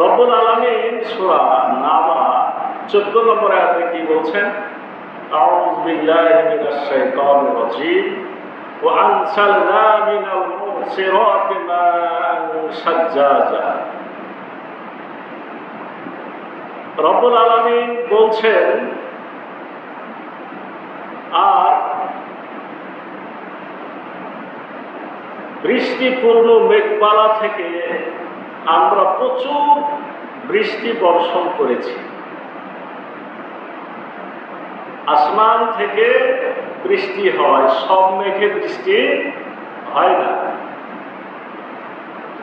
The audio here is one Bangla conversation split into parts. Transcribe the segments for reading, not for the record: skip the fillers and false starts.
রব্বুল আলামিন সূরা নাবা 14 নম্বর আয়াতে কি বলছেন? আউযু বিল্লাহি মিনাশ শাইতানির রাজীম ওয়া আনসালনা মিনাল মুসিরাতি মা'আন সাজ্জাজা। রব্বুল আলামিন বলছেন, আর বৃষ্টিপূর্ণ মেঘমালা থেকে আমরা প্রচুর বৃষ্টি বর্ষণ করেছি। আসমান থেকে বৃষ্টি হয়, সব মেঘে বৃষ্টি হয় না।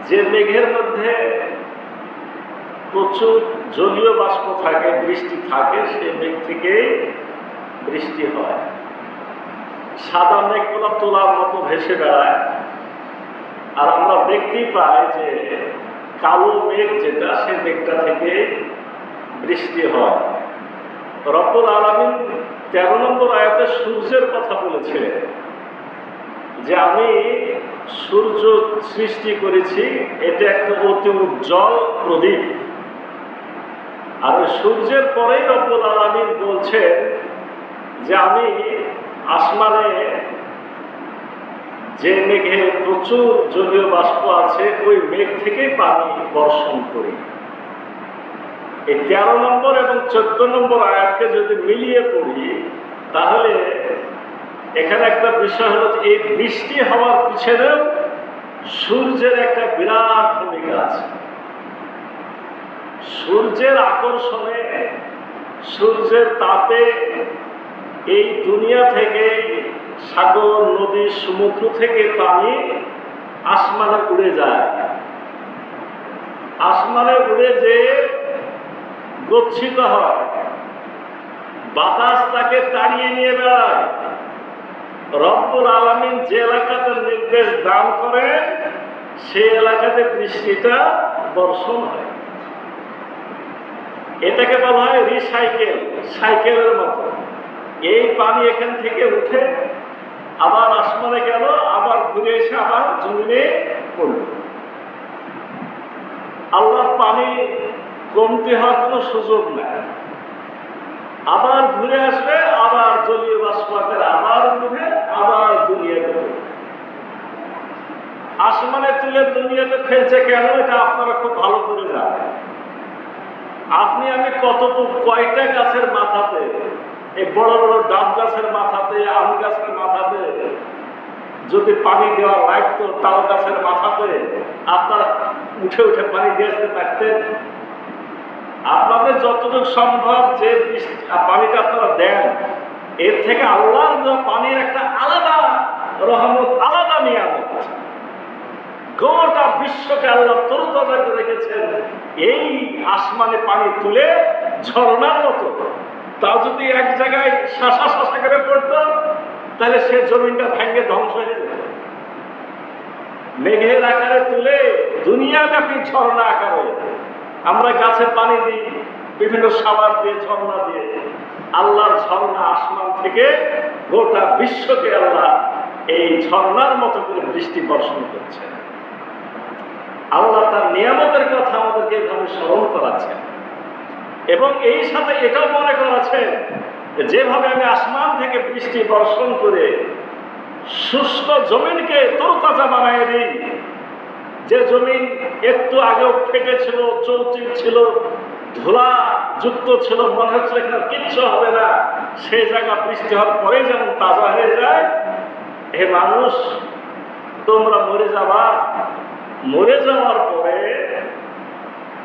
যে মেঘের মধ্যে প্রচুর জলীয় বাষ্প থাকে, বৃষ্টি থাকে, সেই মেঘ থেকে বৃষ্টি হয়। সাদা মেঘগুলো তোলার মতো ভেসে বেড়ায়, আর আমরা দেখতেই পাই যে কালো মেঘ যেটা, সেই মেঘটা থেকে বৃষ্টি হয়। রব্বুল আলামিন 13 নম্বর আয়াতে সূর্যের কথা বলেছিলেন যে আমি সূর্য সৃষ্টি করেছি, এটা একটা অতি উজ্জ্বল প্রদীপ। আর সূর্যের পরেই রব্বুল আলামিন বলছেন যে আমি আসমানে যে মেঘে প্রচুর জলীয় বাষ্প আছে, ওই মেঘ থেকে পানি বর্ষণ করি। এই 13 নম্বর এবং 14 নম্বর আয়াতকে যদি মিলিয়ে পড়ি, তাহলে এখানে একটা বিষয় হলো যে এই বৃষ্টি হওয়ার পিছনেও সূর্যের একটা বিরাট ভূমিকা আছে। সূর্যের আকর্ষণে, সূর্যের তাপে এই দুনিয়া থেকে, সাগর, নদী, সমুদ্র থেকে পানি আসমানে উড়ে যায়। আসমানে উড়ে যেয়ে গচ্ছিত হয়, বাতাস তাকে তাড়িয়ে নিয়ে বেড়ায়। রব্বুল আলামিন যে এলাকাতে নির্দেশ দান করে, সেই এলাকাতে বৃষ্টিটা বর্ষণ হয়। এটাকে বলা হয় রিসাইকেল, সাইকেলের মতো। এই পানি এখান থেকে উঠে আবার আসমানে গেল, আবার ঘুরে এসে আবার জমিনে পড়ল। আল্লাহর পানি কমতে হওয়ার কোনো সুযোগ নাই। আবার ঘুরে আসবে, আবার জলীয় বাষ্প আকারে আবার উঠে আবার দুনিয়াতে পড়বে। আসমানে তুলে দুনিয়াতে ফেলছে কেন, এটা আপনারা খুব ভালো করে জানেন। আপনি আমি কতটুকু, কয়টা গাছের মাথাতে, এই বড় বড় ডাব গাছের মাথাতে, আম গাছের মাথাতে যদি পানি দেওয়া লাগতো, তাল গাছের মাথাতে আপনারা উঠে উঠে পানি দিয়ে আসতে পারতেন? আপনাদের যতটুকু সম্ভব যে পানিটা আপনারা দেন, এর থেকে আল্লাহর পানির একটা আলাদা রহমত, আলাদা নিয়ামত। গোটা বিশ্বকে আল্লাহ তরুতাজা করে রেখেছেন এই আসমানে পানি তুলে ঝর্ণার মতো। তাও যদি এক জায়গায় শাসা শাসা করে পড়তো, তাহলে সে জমিনটা ভেঙে ধ্বংস হয়ে যেত। মেঘের আকারে তুলে দুনিয়াব্যাপী ঝর্ণা আকারে আমরা গাছে পানি দিই, বিভিন্ন সাবান দিয়ে, ঝর্ণা দিয়ে। আল্লাহর ঝর্ণা আসমান থেকে গোটা বিশ্বকে আল্লাহ এই ঝর্ণার মতো করে বৃষ্টি বর্ষণ করছে। আল্লাহ তার নিয়ামতের কথা আমাদেরকে এভাবে স্মরণ করাচ্ছেন, এবং এই সাথে এটাও মনে করাচ্ছেন যেভাবে আমি আসমান থেকে বৃষ্টি বর্ষণ করে শুষ্ক জমিনকে তরতাজা বানিয়ে দিই। যে জমিন একটু আগেও ফেটে ছিল, চৌচির ছিল, ধুলা যুক্ত ছিল, মনে হচ্ছিল এখানে কিচ্ছু হবে না, সেই জায়গা বৃষ্টি হওয়ার পরে যেমন তাজা হয়ে যায়। হে মানুষ, তোমরা মরে যাবা, মরে যাওয়ার পরে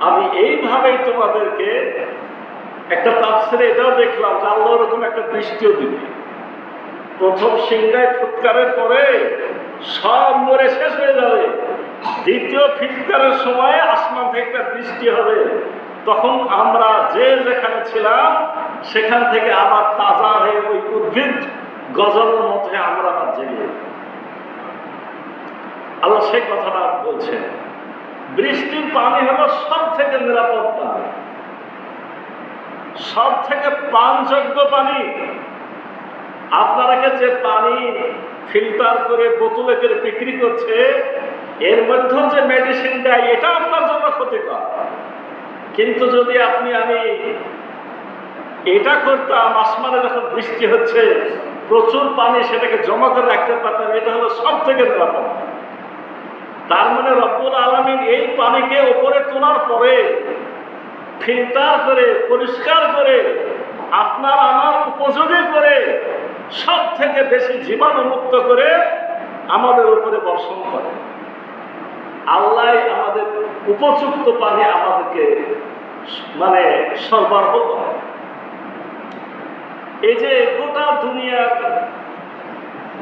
আমি এইভাবেই তোমাদেরকে, একটা তাফসিরে এটাও দেখলাম যে আল্লাহ ওরকম একটা বৃষ্টিও দিবে। প্রথম সিংহায় ফুৎকারের পরে সব মরে শেষ হয়ে যাবে, দ্বিতীয় ফুৎকারের সময় আসমান থেকে একটা বৃষ্টি হবে। তখন আমরা যে যেখানে ছিলাম সেখান থেকে আবার তাজা হয়ে ওই উদ্ভিদ গজানোর মতো আমরা আবার জেগে। আল্লাহ সেই কথাটা বলছেন। বৃষ্টির পানি হলো সব থেকে নিরাপদ পানি, সব থেকে পানযোগ্য পানি। আপনারা যে পানি ফিল্টার করে বোতলে করে বিক্রি করছে, এর মধ্যে যে মেডিসিন দেয়, এটা আপনার জন্য ক্ষতিকর। কিন্তু যদি আপনি আমি এটা করতাম, আসমানে যখন বৃষ্টি হচ্ছে প্রচুর পানি সেটাকে জমা করে রাখতে পারতাম, এটা হলো সব থেকে নিরাপদ। তার মানে রব্বুল আলামিন এই পানিকে উপরে তোলার পরে ফিল্টার করে পরিষ্কার করে আপনার আমার উপযোগী করে সব থেকে বেশি জীবাণু মুক্ত করে আমাদের উপরে বর্ষণ করে। আল্লাহ আমাদের উপযুক্ত পানি আমাদেরকে মানে সরবরাহ করে। এই যে গোটা দুনিয়ার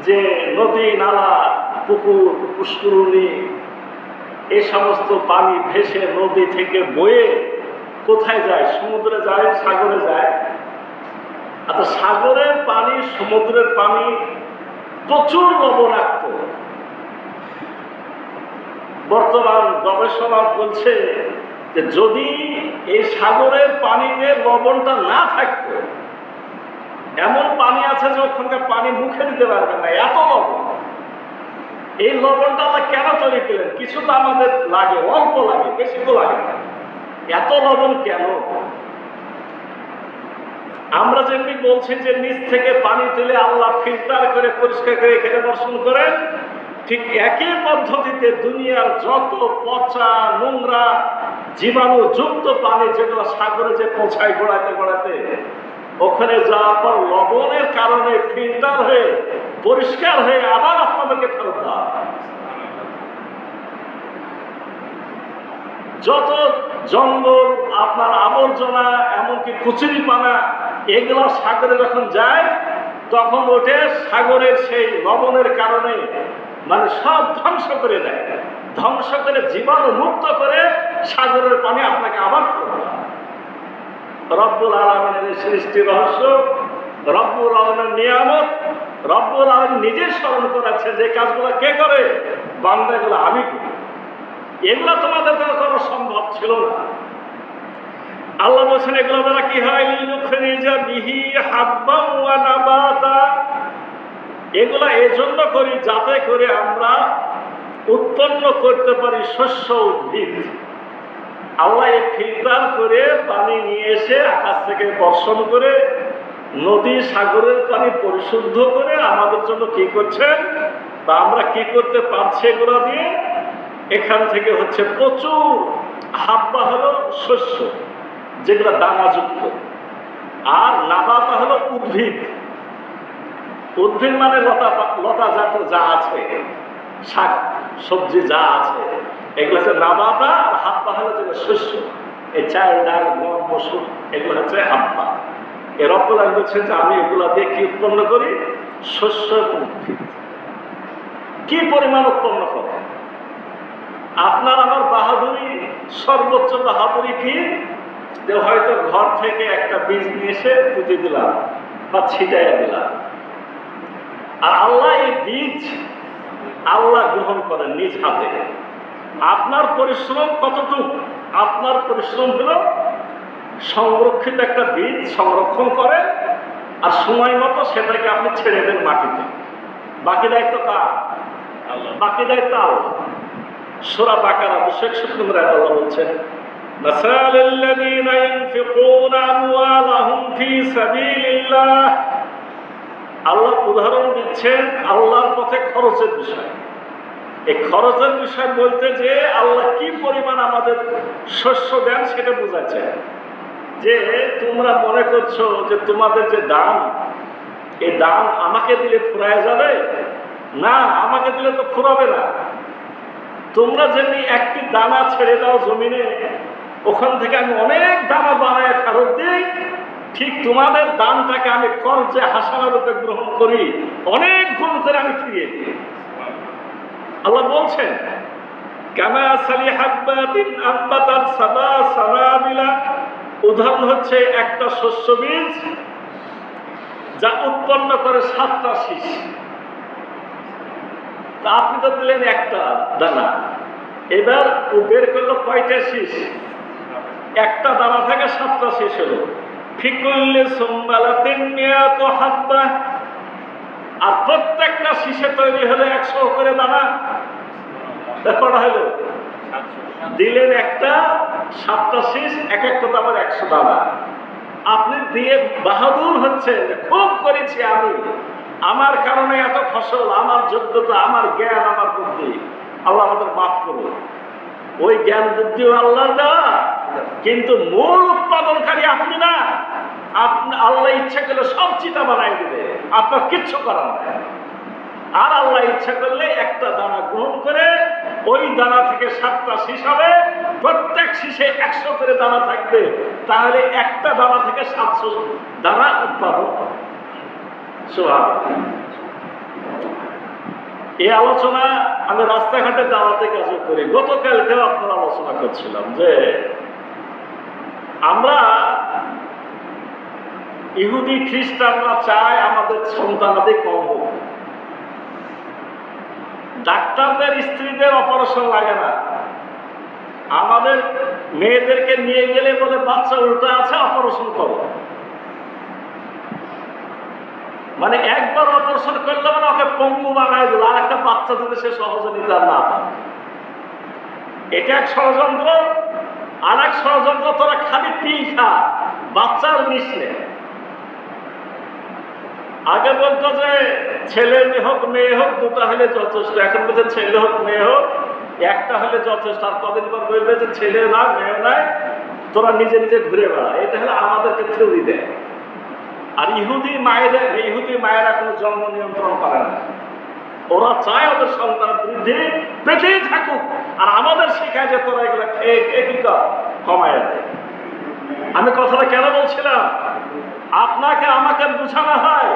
যে নদী নালা পুকুর পুষ্করণী এই সমস্ত পানি ভেসে নদী থেকে বয়ে কোথায় যায়? সমুদ্রে যায়, সাগরে যায়। আচ্ছা, সাগরের পানি সমুদ্রের পানি প্রচুর লবণাক্ত। বর্তমান গবেষণা বলছে যে যদি এই সাগরের পানিতে লবণটা না থাকতো, এমন পানি আছে যে ওখানকার পানি মুখে দিতে পারবে না, এত লবণ। এই লবণটা আল্লাহ কেন তৈরি করলেন? কিছু তো আমাদের লাগে, অল্প লাগে, বেশি তো লাগে না। এত লবণ কেন? আমরা যেমনি বলছি যে নিচ থেকে পানি তুলে আল্লাহ ফিল্টার করে পরিষ্কার করে এখানে বর্ষণ করেন, ঠিক একই পদ্ধতিতে দুনিয়ার যত পচা নোংরা জীবাণু যুক্ত পানি যেগুলো সাগরে যে পৌঁছায় গোড়াতে গোড়াতে, ওখানে যাওয়ার পর লবণের কারণে ফিল্টার হয়ে পরিষ্কার হয়ে আবার আপনাদেরকে ফেরত দেওয়া। যত জঙ্গল আপনার আবর্জনা এমনকি কচুরিপানা এগুলো সাগরে যখন যায় তখন ওঠে সাগরের সেই লবণের কারণে মানে সব ধ্বংস করে দেয়, ধ্বংস করে জীবাণু মুক্ত করে সাগরের পানি আপনাকে আবার করবে। রব্বুল আলামিনের সৃষ্টি রহস্য, রব্বুল আলামিনের নিয়ামত, রব্বুল আলামিন নিজে স্মরণ করেছে যে কাজগুলো কে করে? বান্দাগুলো আমি করি। এগুলো তোমাদের দ্বারা করা সম্ভব ছিল না। আল্লাহ বলছেন এগুলো দ্বারা কি হয়? লিনুখরিজা বিহি হাব্বান ওয়া নাবাতা। এগুলা এজন্য করি যাতে করে আমরা উৎপন্ন করতে পারি শস্য উদ্ভিদ। আল্লাহ এই ফিল্টার করে পানি নিয়ে এসে আকাশ থেকে বর্ষণ করে নদী সাগরের পানি পরিশুদ্ধ করে আমাদের জন্য কি করছেন বা আমরা কি করতে পারছি এগুলো দিয়ে? এখান থেকে হচ্ছে প্রচুর হাব্বা হলো শস্য যেগুলো দানাযুক্ত, আর নাবাতা হলো উদ্ভিদ। উদ্ভিদ মানে লতা জাত যা আছে, শাক সবজি যা আছে এগুলো হচ্ছে নাবাতা, আর হাব্বা হলো যেগুলো শস্য। এই চাল ডাল গম মসুর এগুলো হচ্ছে হাব্বা। এর রব্বুল আলামিন বলছেন যে আমি এগুলা দিয়ে কি উৎপন্ন করি? শস্য উদ্ভিদ। কি পরিমাণ উৎপন্ন করে? আপনার আমার বাহাদুরি, সর্বোচ্চ বাহাদুরি কি? যে হয়তো ঘর থেকে একটা বীজ নিয়ে এসে পুঁতে দিলাম বা ছিটাইয়া দিলাম, আর আল্লাহ এই বীজ আল্লাহ গ্রহণ করেন নিজ হাতে। আপনার পরিশ্রম কতটুকু? আপনার পরিশ্রম হলো সংরক্ষিত একটা বীজ সংরক্ষণ করে আর সময় মতো সেটাকে আপনি ছেড়ে দেন মাটিতে। বাকি দায়িত্ব কার? আল্লাহ। বাকি দায়িত্ব আল্লাহ। সূরা বাকারা 261 নম্বর আয়াতে আল্লাহ বলছেন, মাসালাল্লাযীনা ইউনফিকুনা আমওয়ালাহুম ফী সাবিলিল্লাহ। আল্লাহ উদাহরণ দিচ্ছেন আল্লাহর পথে খরচের বিষয়। এই খরচের বিষয় বলতে যে আল্লাহ কি পরিমাণ আমাদের শস্য দেন সেটা বোঝাচ্ছে। যে তোমরা মনে করছো যে তোমাদের যে দান, এই দান আমাকে দিলে ফুরায় যাবে না, আমাকে দিলে তো ফুরাবে না। তোমরা যেমনি একটি দানা ছেড়ে দাও জমিনে, ওখান থেকে আমি অনেক দানা বানায় ফেরত দিই, ঠিক তোমাদের দানটাকে আমি কর্জে হাসানা রূপে গ্রহণ করি, অনেক গুণ করে আমি ফিরিয়ে দিই। আল্লাহ বলছেন কামা সালি হাব্বাতিন আব্বাতাত সাবা সানাবিলা। উদাহরণ হচ্ছে একটা শস্য বীজ যা উৎপন্ন করে 7টা শীষ। তা আপনি তো দিলেন একটা দানা, এবার ও বের করলো কয়টা শীষ? একটা দানা থেকে 7টা শীষ হলো। ফিকুল্লি সুম্বালাতিন মিয়াতু হাব্বা। আর প্রত্যেকটা শীষে তৈরি হলো 100 করে দানা। কটা হলো? দিলেন একটা, 7টা শীষ, এক একটা দামের 100 দানা। আপনি দিয়ে বাহাদুর হচ্ছেন যে খুব করেছি আমি, আমার কারণে এত ফসল, আমার যোগ্যতা, আমার জ্ঞান, আমার বুদ্ধি, আল্লাহ আমাদের মাফ করুন। ওই জ্ঞান বুদ্ধিও আল্লাহ দেওয়া, কিন্তু মূল উৎপাদনকারী আপনি না। আপনি আল্লাহ ইচ্ছা করলে সব চিতা বানাই দেবে, আপনার কিচ্ছু করার নাই। আর আল্লাহ ইচ্ছা করলে একটা দানা গ্রহণ করে ওই দানা থেকে 7টা শীষ হবে, প্রত্যেক শীষে 100 করে দানা থাকবে, তাহলে একটা দানা থেকে 700 দানা উৎপাদন হবে। সুবহানাল্লাহ। এই আলোচনা আমি রাস্তাঘাটে দাওয়াতে কাজে করি। গতকালকেও আপনার আলোচনা করছিলাম যে আমরা ইহুদি খ্রিস্টানরা চায় আমাদের সন্তানাদি কম হোক। ডাক্তারদের স্ত্রীদের অপারেশন লাগে না, আমাদের মেয়েদেরকে নিয়ে গেলে বলে বাচ্চা উল্টা আছে, অপারেশন করো। মানে একবার অপারেশন করলে মানে ওকে পঙ্গু বানায় দিল, আর একটা বাচ্চা যদি সে সহজে নিতে না পারে। এটা এক ষড়যন্ত্র। আর এক ষড়যন্ত্র, তোরা খালি পিল খা, বাচ্চার মিশলে। আগে বলতো যে ছেলে হোক মেয়ে হোক দুটা হলে যথেষ্ট, এখন বলছে ছেলে হোক মেয়ে হোক একটা হলে যথেষ্ট। আর কদিন পর বলবে যে ছেলে না মেয়ে নাই, তোরা নিজে নিজে ঘুরে বেড়া। এটা হলে আমাদেরকে থিওরি দেয়। আর ইহুদি মায়েরা কোনো জন্ম নিয়ন্ত্রণ করে না। ওরা চায় ওদের সন্তান বৃদ্ধি পেতেই থাকুক, আর আমাদের শেখায় যে তোরা এগুলো খেয়ে কি কর, কমায় দেয়। আমি কথাটা কেন বলছিলাম, আপনাকে আমাকে বোঝানো হয়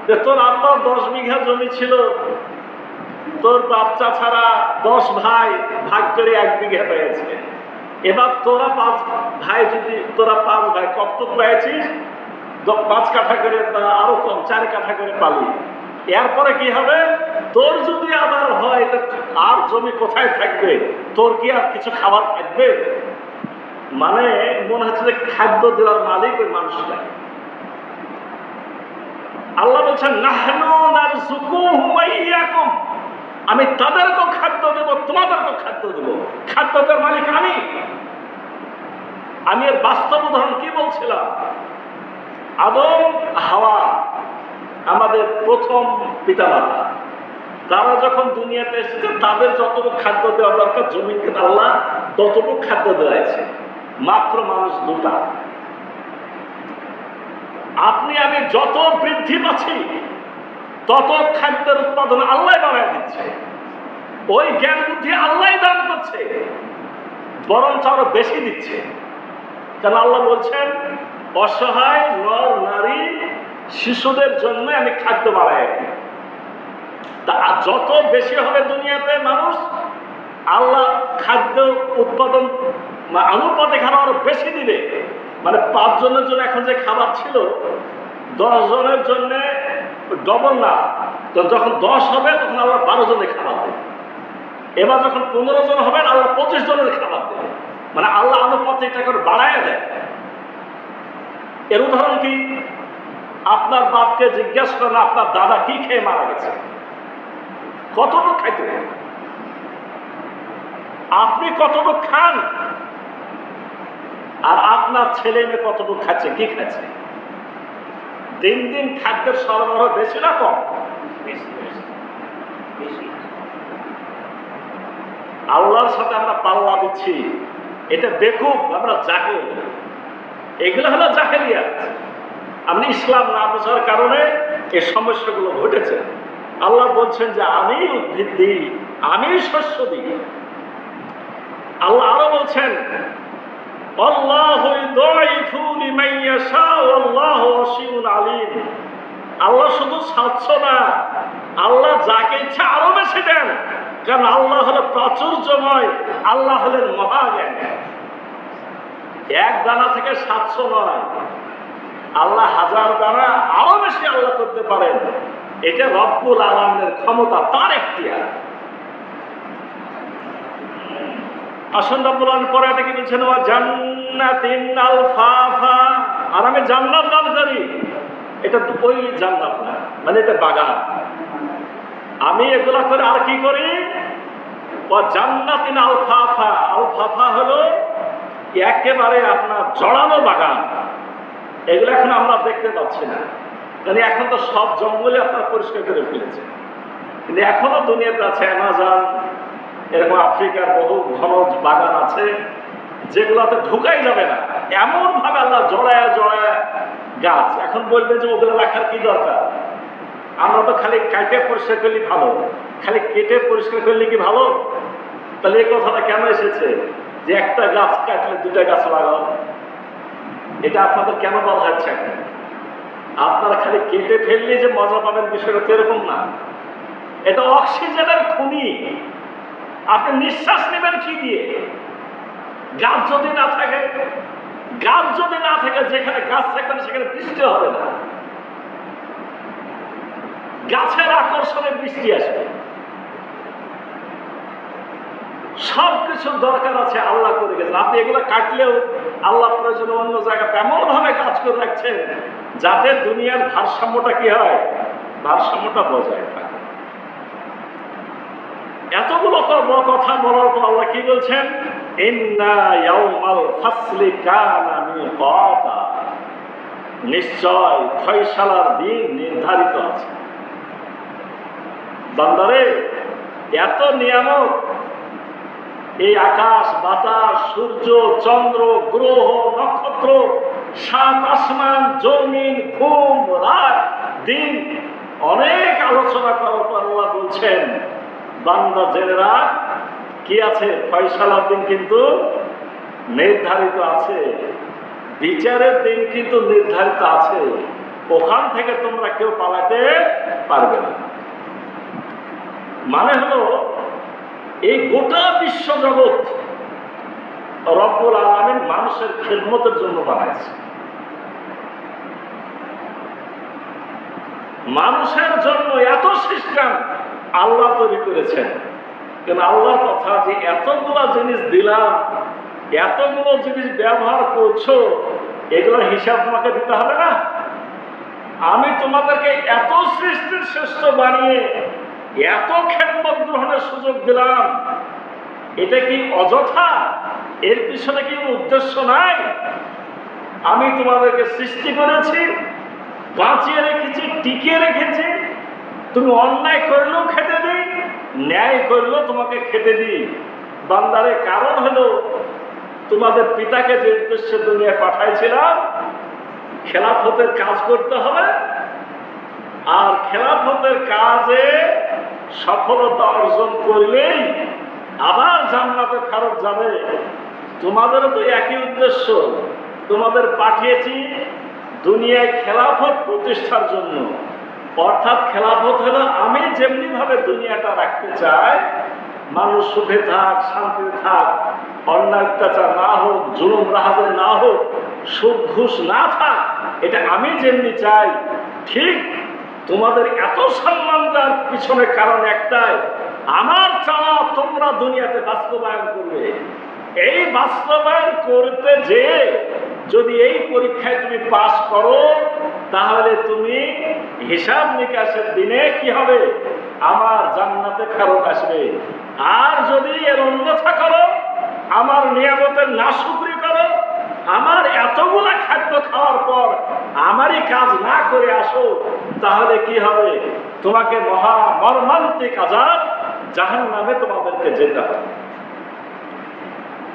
যে তোর আব্বার 10 বিঘা জমি ছিল, তোর বাচ্চা ছাড়া 10 ভাই ভাগ করে 1 বিঘা পেয়েছে। এবার তোরা 5 ভাই, যদি তোরা 5 ভাই কতটুকু পেয়েছিস, 5 কাঠা করে বা আরো কম 4 কাঠা করে পালি। এরপরে কি হবে, তোর যদি আবার হয় আর জমি কোথায় থাকবে, তোর কি আর কিছু খাবার থাকবে? মানে মনে হচ্ছে যে খাদ্য দেওয়ার মালিক ওই মানুষটা। আল্লাহ বলছেন নাহনু নারযুকুহুম ওয়া ইয়াকুম, আমি তাদেরকেও খাদ্য দেব, তোমাদেরকেও খাদ্য দেব। খাদ্য দেওয়ার মালিক আমি এর বাস্তব উদাহরণ কি বলছিলাম, আদম হাওয়া আমাদের প্রথম পিতামাতা, তারা যখন দুনিয়াতে এসেছে তাদের যতটুকু খাদ্য দেওয়া দরকার জমিকে আল্লাহ ততটুকু খাদ্য দেওয়াছে, মাত্র মানুষ 2টা। আপনি আমি যত বৃদ্ধি পাচ্ছি তত খাদ্যের উৎপাদন আল্লাহ বাড়ায় দিচ্ছে। ওই জ্ঞান বুদ্ধি আল্লাহ দান করছে, বরঞ্চ আরো বেশি দিচ্ছে। কেন আল্লাহ বলছেন অসহায় নর নারী শিশুদের জন্য আমি খাদ্য বাড়াই। তা যত বেশি হবে দুনিয়াতে মানুষ, আল্লাহ খাদ্য উৎপাদন আনুপাতিক হারে আরো বেশি দিবে। মানে 5 জনের জন্য এখন যে খাবার ছিল 10 জনের জন্য ডবল না, তো যখন 10 হবে তখন আল্লাহ 12 জনের খাবার দেবে। এবার যখন 15 জন হবে আল্লাহ 25 জনের খাবার দেবে। মানে আল্লাহ আনুপাতিকটা করে বাড়ায় দেয়। এর উদাহরণ কি, আপনার বাপকে জিজ্ঞাসা করেন আপনার দাদা কি খেয়ে মারা গেছে, কতটুকু খাইতে, আপনি কতটুকু খান, আর আপনার ছেলে মেয়ে কতটুকু খাচ্ছে, কি খাচ্ছে। দিন দিন খাদ্যের সরবরাহ বেশি না কম? আল্লাহর সাথে আমরা পাল্লা দিচ্ছি, এটা বেকুব, আমরা জাহেল। এগুলো হলো জাহেলিয়াত। আপনি ইসলাম না বোঝার কারণে এই সমস্যাগুলো ঘটেছে। আল্লাহ বলছেন যে আমি উদ্ভিদ দিই, আমি শস্য দিই। আল্লাহ আরো বলছেন আল্লাহ শুধু সাতশো না, আল্লাহ যাকে ইচ্ছা আরো বেশি দেন, কারণ আল্লাহ হলো প্রাচুর্যময়, আল্লাহ হলেন মহাজ্ঞান। 1 দানা থেকে 700 নয়, আল্লাহ 1000 দানা আরো বেশি আল্লাহ করতে পারেন। এটা রব্বুল আলামিনের ক্ষমতা, তার এখতিয়ার। আসুন রব্বুল আলামিন পরে এটা কি বলছেন, ওয়া জান্নাতিন আলফাফা, আর আমি জান্নাত দান করি। এটা তো ওই জান্নাত না, মানে এটা বাগান। আমি এগুলা করে আর কি করি, ওয়া জান্নাতিন আলফাফা। আলফাফা হলো একেবারে আপনার জড়ানো বাগান, এগুলো এখন আমরা দেখতে পাচ্ছি না, কারণ এখন তো সব জঙ্গলে আপনার পরিষ্কার করে ফেলেছে। কিন্তু এখনো দুনিয়াতে আছে অ্যামাজন, এরকম আফ্রিকার বহু ঘন বাগান আছে যেগুলোতে ঢুকাই যাবে না, এমন ভাবে আল্লাহ জড়ায় জড়ায় গাছ। এখন বলবে যে ওগুলো রাখার কি দরকার, আমরা তো খালি কাটে পরিষ্কার করলে ভালো, খালি কেটে পরিষ্কার করলে কি ভালো? তাহলে এই কথাটা কেন এসেছে যে একটা গাছ কাটলে দুটা গাছ লাগাও? এটা আপনাদের কেন বলা হচ্ছে? আপনারা খালি কেটে ফেললে যে মজা পাবেন বিষয়টা তো এরকম না। এটা অক্সিজেনের খনি, আপনি নিঃশ্বাস নেবেন কি দিয়ে? গাছ যদি না থাকে, গাছ যদি না থাকে, যেখানে গাছ থাকবে না সেখানে বৃষ্টি হবে না, গাছের আকর্ষণে বৃষ্টি আসবে। সবকিছুর দরকার আছে, আল্লাহ করে গেছেন। আপনি এগুলো কাটলেও আল্লাহ প্রয়োজনে অন্য জায়গাতে এমন ভাবে কাজ করে রাখছেন যাতে দুনিয়ার ভারসাম্যটা কি হয়, ভারসাম্যটা বজায় থাকে। এতগুলো কথা বলার পর আল্লাহ কি বলছেন? ইন্না ইয়াউমাল ফাসলি কানা মিকাতা, নিশ্চয় ফয়সালার দিন নির্ধারিত আছে। বান্দারে, এত নিয়ামত, এই আকাশ বাতাস, সূর্য চন্দ্র গ্রহ নক্ষত্র, সাত আসমান জমিন, ঘুম রাত দিন, অনেক আলোচনা করার পর আল্লাহ বলছেন, বান্দা জেনে রাখ কি আছে, ফয়সালার দিন কিন্তু নির্ধারিত আছে, বিচারের দিন কিন্তু নির্ধারিত আছে, ওখান থেকে তোমরা কেউ পালাতে পারবে না। মানে হলো এই গোটা বিশ্ব জগৎ রব্বুল আলামিন মানুষের খেদমতের জন্য বানাইছে, মানুষের জন্য এত সিস্টেম আল্লাহ তৈরি করেছেন। কেন আল্লাহর কথা যে এতগুলো জিনিস দিলাম, এতগুলো জিনিস ব্যবহার করছো, এগুলোর হিসাব তোমাকে দিতে হবে না? আমি তোমাদেরকে এত সৃষ্টির শ্রেষ্ঠ বানিয়ে এত খেদমত গ্রহণের সুযোগ দিলাম, এটা কি অযথা? এর পিছনে কি উদ্দেশ্য নাই? আমি তোমাদেরকে সৃষ্টি করেছি, বাঁচিয়ে রেখেছি, টিকিয়ে রেখেছি, তুমি অন্যায় করলেও খেতে দিই, ন্যায় করলেও তোমাকে খেতে দিই। বান্দারে, কারণ হলো তোমাদের পিতাকে যে উদ্দেশ্যে দুনিয়ায় পাঠাইছিলাম, খেলাফতের কাজ করতে হবে, আর খেলাফতের কাজে সফলতা অর্জন করলেই আবার জান্নাতে ফেরত যাবে। তোমাদেরও তো একই উদ্দেশ্য, তোমাদের পাঠিয়েছি দুনিয়ায় খেলাফত প্রতিষ্ঠার জন্য। অর্থাৎ খেলাফত হলো আমি যেমনি ভাবে দুনিয়াটা রাখতে চাই, মানুষ সুখে থাক, শান্তিতে থাক, অন্যায় অত্যাচার না হোক, জুলুম রাহাজানি না হোক, সুদ ঘুষ না থাক, এটা আমি যেমনি চাই, ঠিক তোমাদের এত সম্মান দেওয়ার পিছনে কারণ একটাই, আমার চাওয়া তোমরা দুনিয়াতে বাস্তবায়ন করবে। এই বাস্তবায়ন করতে যে যদি এই পরীক্ষায় তুমি পাস করো, তাহলে তুমি হিসাব নিকাশের দিনে কি হবে, আমার জান্নাতে ফেরত আসবে। আর যদি এর অন্যথা করো, আমার নিয়ামতের নাশুকরি করো, আমার এতগুলা খাদ্য খাওয়ার পর আমারই কাজ না করে আসো, তাহলে কি হবে, তোমাকে মহা মর্মান্তিক আযাব জাহান্নামে তোমাদেরকে যেতে হবে।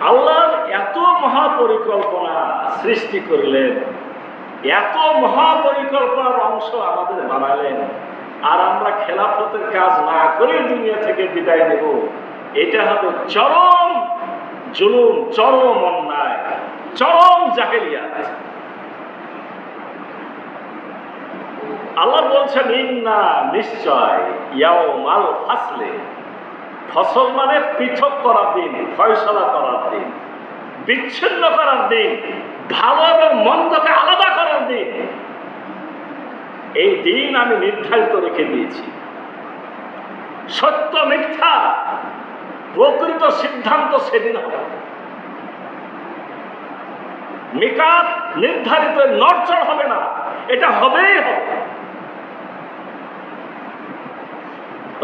আল্লাহর এত মহাপরিকল্পনা সৃষ্টি করলেন, এত মহাপরিকল্পনার অংশ আমাদের বানালেন, আর আমরা খেলাফতের কাজ না করে দুনিয়া থেকে বিদায় নেব, এটা হবে চরম জুলুম, চরম অন্যায়, চরম জাহেলিয়াত। আল্লাহ বলছেন, ইন্না নিশ্চয় ইয়াউমাল ফাসলে, ফসল মানে পৃথক করার দিন, ফয়সালা করার দিন, বিচ্ছিন্ন করার দিন, ভালো এবং মন্দকে আলাদা করার দিন। এই দিন আমি নির্ধারিত রেখে দিয়েছি। সত্য মিথ্যা প্রকৃত সিদ্ধান্ত সেদিন হবে। মিকাত নির্ধারিত নড়চড় হবে না, এটা হবেই হবে।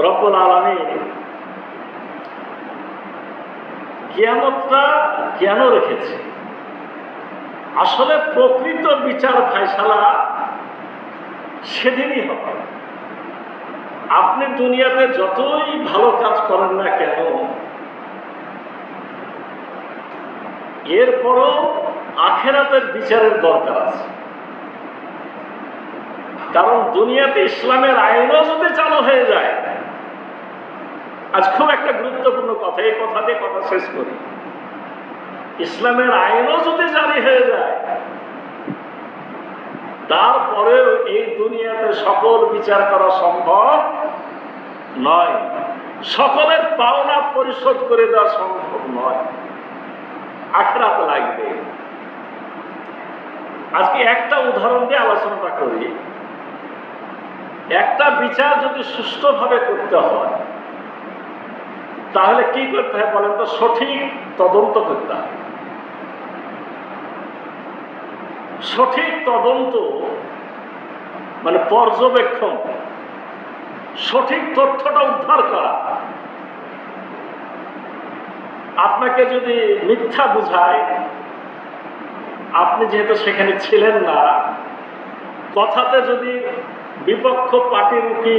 রব্বুল আলামিন কিয়ামতটা কেন রেখেছে? আসলে প্রকৃত বিচার ফায়সালা সেদিনই হবে। আপনি দুনিয়াতে যতই ভালো কাজ করেন না কেন, এরপরও আখেরাতের বিচারের দরকার আছে। কারণ দুনিয়াতে ইসলামের আইনও যদি চালু হয়ে যায়, আজ খুব একটা গুরুত্বপূর্ণ কথা, এই কথা দিয়ে কথা শেষ করি, ইসলামের আইনও যদি জারি হয়ে যায়, তারপরেও এই দুনিয়াতে সকল বিচার করা সম্ভব নয়, সকলের পাওনা পরিশোধ করে দেওয়া সম্ভব নয়, আখেরাত লাগবে। আজকে একটা উদাহরণ দিয়ে আলোচনাটা করি। একটা বিচার যদি সুষ্ঠুভাবে করতে হয়, তাহলে কি করতে হয় বলেন তো? সঠিক তদন্ত করতে হয়। সঠিক তদন্ত মানে পর্যবেক্ষণ, সঠিক তথ্যটা উদ্ধার করা। আপনাকে যদি মিথ্যা বুঝায়, আপনি যেহেতু সেখানে ছিলেন না, কথাতে যদি বিপক্ষ পার্টির উকি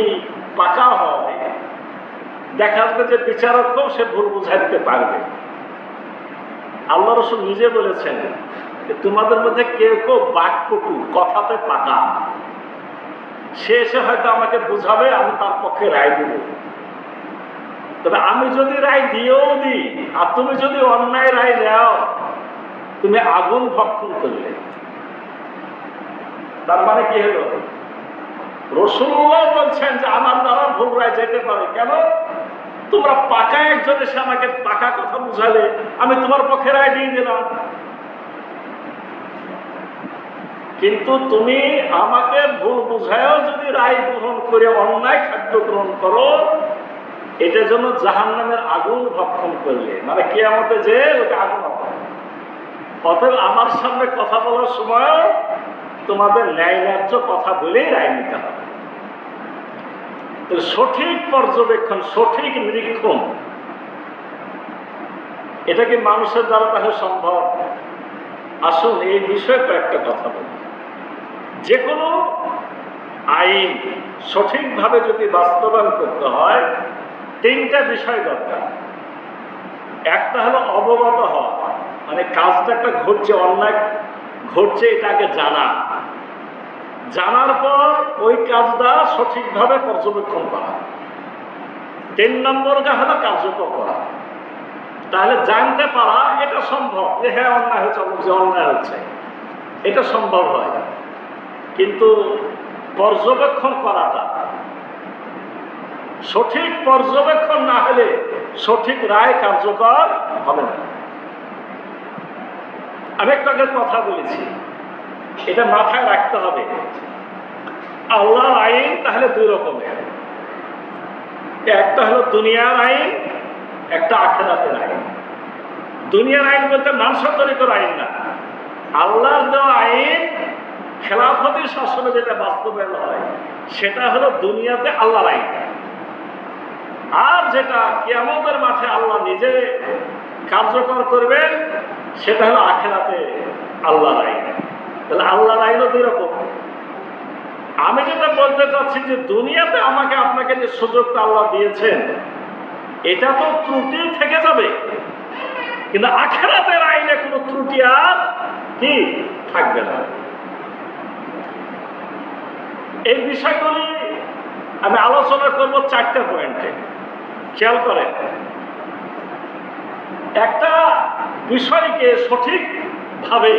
পাকা হয়, দেখা যাবে যে বিচারককেও সে ভুল বুঝাই দিতে পারবে। আল্লাহ রাসূল নিজে বলেছেন যে তোমাদের মধ্যে কেউ কেউ বাকপটু, কথাতে পাকা, সে এসে হয়তো আমাকে বুঝাবে, আমি তার পক্ষে রায় দিব। তবে আমি যদি রায় দিয়েও দিই, আর তুমি যদি অন্যায় রায় নাও, তুমি আগুন ভক্ষণ করলে। তার মানে কি হলো? রাসূলুল্লাহ বলছেন যে আমার দ্বারা ভুল রায় যেতে পারে। কেন? তোমরা পাকা একজন এসে আমাকে পাকা কথা বুঝালে, আমি তোমার পক্ষে রায় দিয়ে দিলাম। কিন্তু তুমি আমাকে ভুল বুঝায়ও যদি রায় গ্রহণ করে অন্যায় খাদ্য গ্রহণ করো, এটার জন্য জাহান্নামের আগুন ভক্ষণ করলে, মানে কিয়ামতে যে ওটা আগুন হবে। অতএব আমার সামনে কথা বলার সময়ও তোমাদের ন্যায় ন্যায্য কথা বলেই রায় নিতে হবে। সঠিক পর্যবেক্ষণ, সঠিক নিরীক্ষণ, এটা কি মানুষের দ্বারা তাহলে সম্ভব? আসুন এই বিষয়ে কয়েকটা কথা বলি। যে কোনো আইন সঠিকভাবে যদি বাস্তবায়ন করতে হয়, তিনটা বিষয় দরকার। একটা হলো অবগত হওয়া, মানে কাজটা একটা ঘটছে, অন্যায় ঘটছে, এটাকে জানা। জানার পর ওই কাজটা সঠিকভাবে পর্যবেক্ষণ করা। 3 নম্বরটা হলো কার্যকর করা। তাহলে জানতে পারা এটা সম্ভব যে হ্যাঁ অন্যায় হচ্ছে, যে অন্যায় হচ্ছে, এটা সম্ভব হয়। কিন্তু পর্যবেক্ষণ করাটা, সঠিক পর্যবেক্ষণ না হলে সঠিক রায় কার্যকর হবে না। আমি একটু আগে কথা বলেছি, এটা মাথায় রাখতে হবে। আল্লাহর আইন তাহলে দুই রকমের, একটা হলো দুনিয়ার আইন, একটা আখিরাতের আইন। দুনিয়ার আইন বলতে মানুষান্তরিত আইন না, আল্লাহর দেওয়া আইন খেলাফতের শাসনে যেটা বাস্তবায়ন হয়, সেটা হলো দুনিয়াতে আল্লাহর আইন। আর যেটা কিয়ামতের মাঠে আল্লাহ নিজে কার্যকর করবেন, সেটা হলো আখিরাতে আল্লাহর আইন। তাহলে আল্লাহর আইনও দুই রকম। আমি যেটা বলতে চাচ্ছি যে দুনিয়াতে আমাকে আপনাকে যে সুযোগটা আল্লাহ দিয়েছেন, এটা তো ত্রুটি থেকে যাবে, কিন্তু আখিরাতের আইনে কোনো ত্রুটি আর কি থাকবে না। এই বিষয়গুলি আমি আলোচনা করব 4টা পয়েন্টে। খেয়াল করেন, একটা বিষয়কে সঠিকভাবে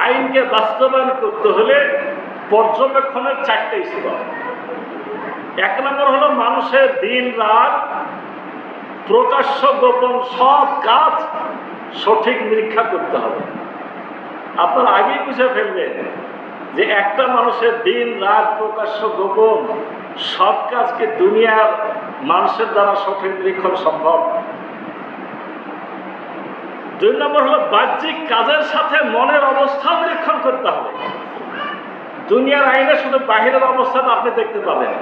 আইনকে বাস্তবায়ন করতে হলে পর্যবেক্ষণের 4টে স্তর। 1 নম্বর হলো মানুষের দিন রাত প্রকাশ্য গোপন সব কাজ সঠিক নিরীক্ষা করতে হবে। আপনারা আগেই বুঝে ফেলবেন যে একটা মানুষের দিন রাত প্রকাশ্য গোপন সব কাজকে দুনিয়ার মানুষের দ্বারা সঠিক নিরীক্ষণ সম্ভব। 2 নম্বর হলো বাহ্যিক কাজের সাথে মনের অবস্থা নিরীক্ষণ করতে হবে। দুনিয়ার আইনে শুধু বাহিরের অবস্থাটা আপনি দেখতে পাবেন,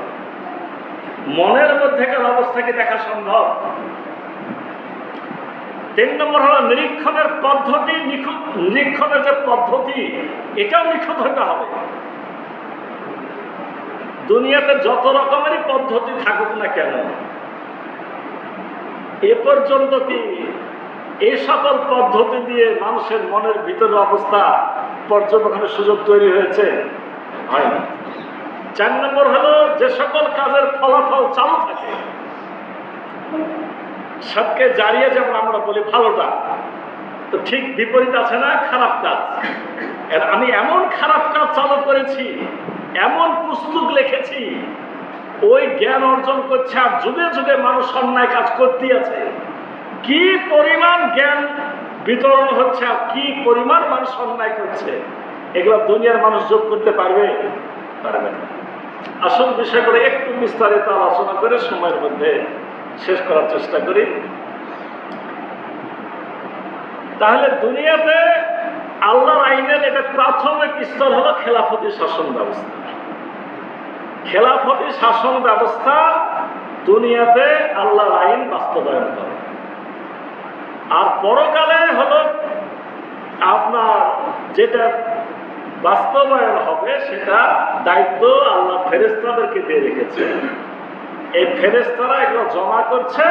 মনের মধ্যেকার অবস্থাকে দেখা সম্ভব। 3 নম্বর হলো নিরীক্ষণের পদ্ধতি, নিরীক্ষণের যে পদ্ধতি এটাও নিখুঁত হতে হবে। দুনিয়াতে যত রকমেরই পদ্ধতি থাকুক না কেন, এ পর্যন্ত কি এই সকল পদ্ধতি দিয়ে মানুষের মনের ভিতরের অবস্থা পর্যবেক্ষণের সুযোগ তৈরি হয়েছে? হয় না। 4 নম্বর হলো যে সকল কাজের ফলাফল চালু থাকে, সবকে জারিয়ে, যেমন আমরা বলি ভালোটা, তো ঠিক বিপরীত আছে না খারাপ কাজ। আমি এমন খারাপ কাজ চালু করেছি, এমন পুস্তক লিখেছি, ওই জ্ঞান অর্জন করছে, আর যুগে যুগে মানুষ অন্যায় কাজ করতেই আছে। কি পরিমাণ জ্ঞান বিতরণ হচ্ছে আর কি পরিমাণ মানুষ অন্যায় করছে, এগুলো দুনিয়ার মানুষ যোগ করতে পারবে? পারবে না। আসল বিষয় করে একটু বিস্তারিত আলোচনা করে সময়ের মধ্যে শেষ করার চেষ্টা করি। তাহলে দুনিয়াতে আল্লাহর আইনের এটা প্রাথমিক স্তর হলো খেলাফতি শাসন ব্যবস্থা। খেলাফতি শাসন ব্যবস্থা দুনিয়াতে আল্লাহর আইন বাস্তবায়ন করে। আর পরকালে হলো আপনার যেটা বাস্তবায়ন হবে, সেটা দায়িত্ব আল্লাহ ফেরেশতাদেরকে দিয়ে রেখেছে। এই ফেরেশতারা এগুলো জমা করছে,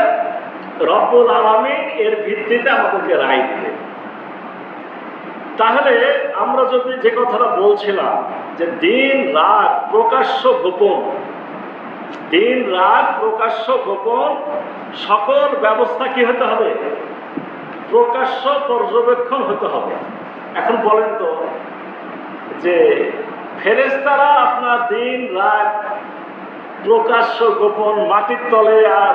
রব্বুল আলামিন এর ভিত্তিতে আমাদেরকে রায় দিবে। তাহলে আমরা যদি যে কথাটা বলছিলাম যে দিন রাত প্রকাশ্য গোপন, দিন রাত প্রকাশ্য গোপন সকল ব্যবস্থা কি হতে হবে? প্রকাশ্য পর্যবেক্ষণ হতে হবে। এখন বলেন তো যে ফেরেশতারা আপনার দিন রাত প্রকাশ্য গোপন মাটির তলে আর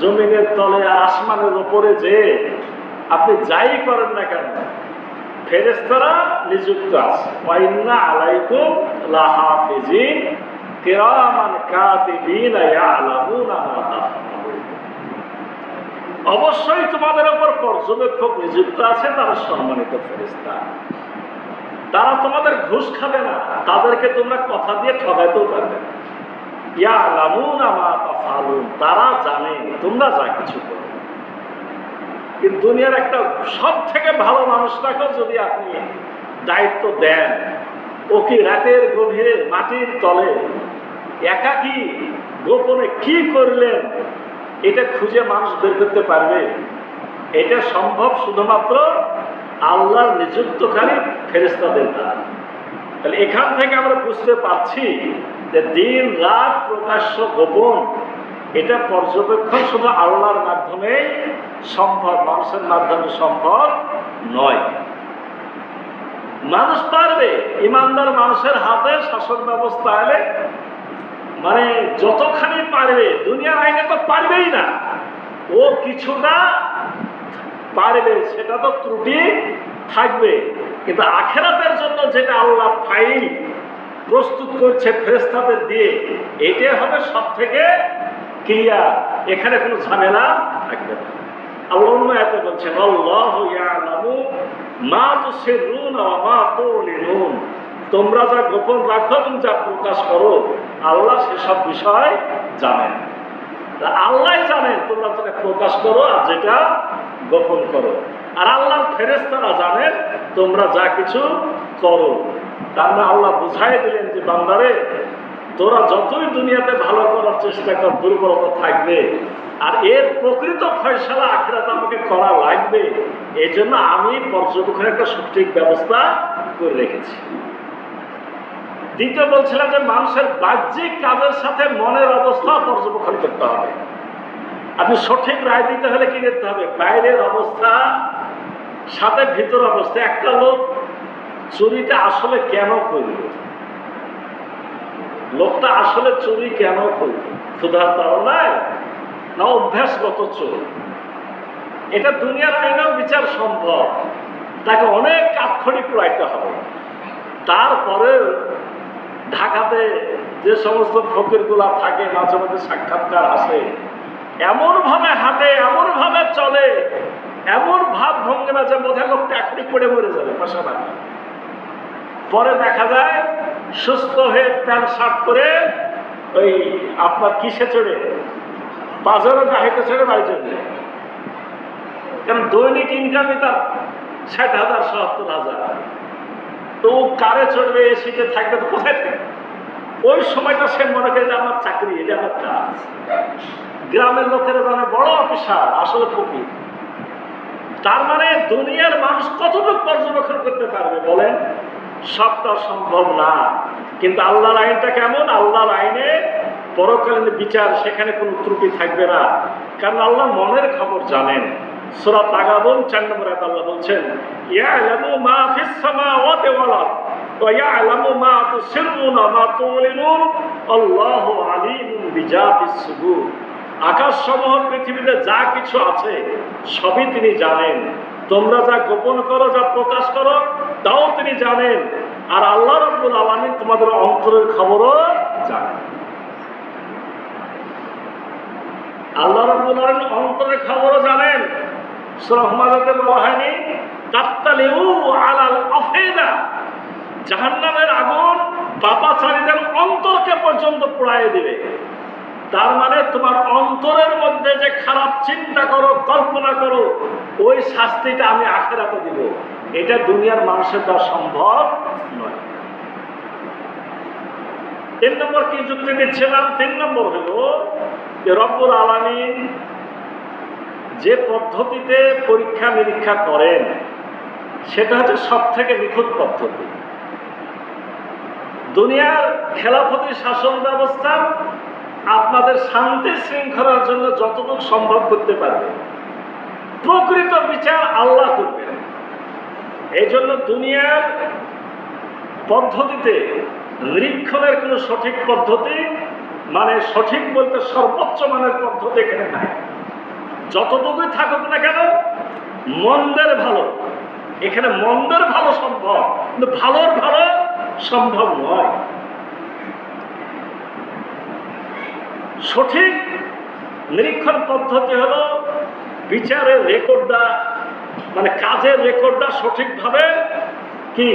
জমিনের তলে আর আসমানের উপরে যে আপনি যাই করেন না কেন, ফেরেশতারা নিযুক্ত আছে। ওয়াইন্না আলাইকুম লাহাফিজিন কিরামান কাতিবিনা ইয়ালামুনা মা তাফআলুন। অবশ্যই তোমাদের উপর পর্যবেক্ষক নিযুক্ত আছে, তারা সম্মানিত ফেরেশতা। তারা তোমাদের ঘুষ খাবে না, তাদেরকে তোমরা কথা দিয়ে ঠকাইতেও পারবে না। ইয়ালামুনা মা তাফআলুন, তারা জানে তোমরা যা কিছু করো। কিন্তু দুনিয়ার একটা সব থেকে ভালো মানুষটাকে যদি আপনি দায়িত্ব দেন, ও কি রাতের গভীরে মাটির তলে একাকী গোপনে কি করলেন, এটা খুঁজে মানুষ বের করতে পারবে? এটা সম্ভব শুধুমাত্র আল্লাহর নিযুক্তকারী ফেরেশতাদের দ্বারা। তাহলে এখান থেকে আমরা বুঝতে পারছি যে দিন রাত প্রকাশ্য গোপন এটা পর্যবেক্ষণ শুধু আল্লাহর মাধ্যমে সম্ভব, মানুষের মাধ্যমে সম্ভব নয়। মানুষ পারবে, ইমানদার মানুষের হাতে শাসন ব্যবস্থা এলে মানে যতখানি পারবে, দুনিয়ার আইনে তো পারবেই না, ও কিছুটা পারবে, সেটা তো ত্রুটি থাকবে। কিন্তু আখিরাতের জন্য যেটা আল্লাহ ফাইল প্রস্তুত করছে ফেরেশতাদের দিয়ে, এটা হবে সব থেকে ক্লিয়ার, এখানে কোনো ঝামেলা থাকবে না। আল্লাহ অন্য আয়াতে বলছেন আল্লাহু ইয়ালামু মা তুসিররুনা ওয়া মা তুলিনুন, তোমরা যা গোপন রাখো এবং যা প্রকাশ করো আল্লাহ সেসব বিষয় জানেন। আল্লাহ জানেন তোমরা যেটা প্রকাশ করো আর যেটা গোপন করো, আর আল্লাহর ফেরেশতারা জানেন তোমরা যা কিছু করো। তার মানে আল্লাহ বুঝাই দিলেন যে বান্দারে, তোরা যতই দুনিয়াতে ভালো করার চেষ্টা কর, দুর্বলতা থাকবে, আর এর প্রকৃত ফয়সালা আখিরাতে আমাকে করা লাগবে। এই জন্য আমি পর্যবেক্ষণের একটা সঠিক ব্যবস্থা করে রেখেছি। দ্বিতীয় বলছিলাম যে মানুষের বাহ্যিক কাজের সাথে মনের অবস্থা পর্যবেক্ষণ করতে হবে। আপনি সঠিক রায় দিতে হলে কি করতে হবে? বাইরের অবস্থা সাথে ভিতর অবস্থা। একটা লোক চুরিটা আসলে কেন করল, লোকটা আসলে চুরি কেন করল? ক্ষুধার তাড়নায় না অভ্যাসগত চোর? এটা দুনিয়ার আইনেও বিচার সম্ভব। তাকে অনেক কাঠখড়ি পুরাইতে হবে। তারপরে ঢাকাতে যে সমস্ত ফকিরগুলা থাকে, মাঝে মাঝে সাক্ষাৎকার আসে, এমন ভাবে হাঁটে, এমন ভাবে চলে, এমন ভাব ভঙ্গি না যে বোধহয় লোকটা এখনই পড়ে মরে যাবে পাশাপাশি। পরে দেখা যায় সুস্থ হয়ে প্যান্ট শার্ট করে ওই আপনার কিসে চড়ে, বাজারে গাড়িতে চড়ে বাড়ি চলে যায়। কারণ দৈনিক ইনকামই তার 60,000 70,000। তো কারে চড়বে, এসিতে থাকবে, তো কোথায় থাকবে? ওই সময়টা সে মনে করে আমার চাকরি, এটা আমার কাজ। গ্রামের লোকেরা জানে বড় অফিসার, আসলে ফকির। তার মানে দুনিয়ার মানুষ কতটুকু পর্যবেক্ষণ করতে পারবে বলেন? সবটা সম্ভব না। কিন্তু আল্লাহর আইনটা কেমন? আল্লাহর আইনে পরকালীন বিচার, সেখানে কোনো ত্রুটি থাকবে না, কারণ আল্লাহ মনের খবর জানেন। সূরা তাগাবুন 4 নম্বর আয়াতে আল্লাহ বলছেন, ইয়ালামু মা ফিস সামাওয়াতি ওয়াল আরদ ওয়া ইয়ালামু মা তুসিররুনা মা তুলিনুন আল্লাহু আলিমুন বিজাতিস সুদূর। আকাশসমূহ, পৃথিবীতে যা কিছু আছে সবই তিনি জানেন। তোমরা যা গোপন করো, যা প্রকাশ করো, তাও তিনি জানেন। আর আল্লাহ রাব্বুল আলামিন তোমাদের অন্তরের খবরও জানেন। আল্লাহ রাব্বুল আলামিন অন্তরের খবরও জানেন। সূরা হুমাযাতে বলা হয়নি তাত্তালিউ আলাল আফিদা, জাহান্নামের আগুন পাপাচারীদের অন্তরকে পর্যন্ত পোড়ায় দিবে। তার মানে তোমার অন্তরের মধ্যে যে খারাপ চিন্তা করো, কল্পনা করো, ওই শাস্তিটা আমি আখিরাতে দিব। এটা দুনিয়ার মানুষের দ্বারা সম্ভব নয়। 3 নম্বর কি যুক্তি দিচ্ছিলাম? 3 নম্বর হলো যে রব্বুল আলামিন যে পদ্ধতিতে পরীক্ষা নিরীক্ষা করেন, সেটা হচ্ছে সব থেকে নিখুঁত পদ্ধতি। দুনিয়ার খেলাফতি শাসন ব্যবস্থা আপনাদের শান্তি শৃঙ্খলার জন্য যতটুকু সম্ভব করতে পারবে, প্রকৃত বিচার আল্লাহ করবেন। এই জন্য দুনিয়ার পদ্ধতিতে নিরীক্ষণের কোনো সঠিক পদ্ধতি, মানে সঠিক বলতে সর্বোচ্চ মানের পদ্ধতি এখানে নাই। যতটুকুই থাকুক না কেন, মন্দের ভালো, এখানে মন্দের ভালো সম্ভব, কিন্তু ভালোর ভালো সম্ভব নয়। সঠিক নিরীক্ষণ পদ্ধতি হলো বিচারের রেকর্ডটা, মানে কাজের রেকর্ডটা সঠিকভাবে কি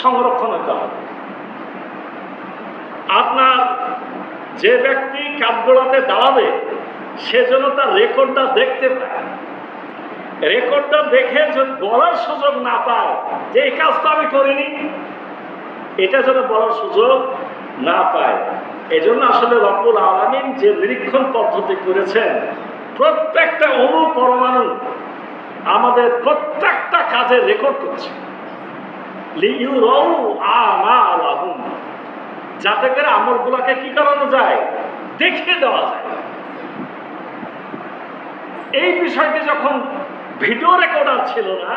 সংরক্ষণ হতে হবে। আপনার যে ব্যক্তি কাঠগড়াতে দাঁড়াবে, সেজন্য তার রেকর্ডটা দেখতে পায়। রেকর্ডটা দেখে যদি বলার সুযোগ না পায় যে এই কাজটা আমি করিনি, এটা যেন বলার সুযোগ না পায়। এজন্য আসলে রব্বুল আলামিন যে নিরীক্ষণ পদ্ধতি করেছেন, প্রত্যেকটা অণু পরমাণু আমাদের প্রত্যেকটা কাজের রেকর্ড করছে, লিইউরাউ আমালাহুম, যাতে করে আমলগুলোকে কি করানো যায়, দেখিয়ে দেওয়া যায়। এই বিষয়টি যখন ভিডিও রেকর্ডার ছিল না,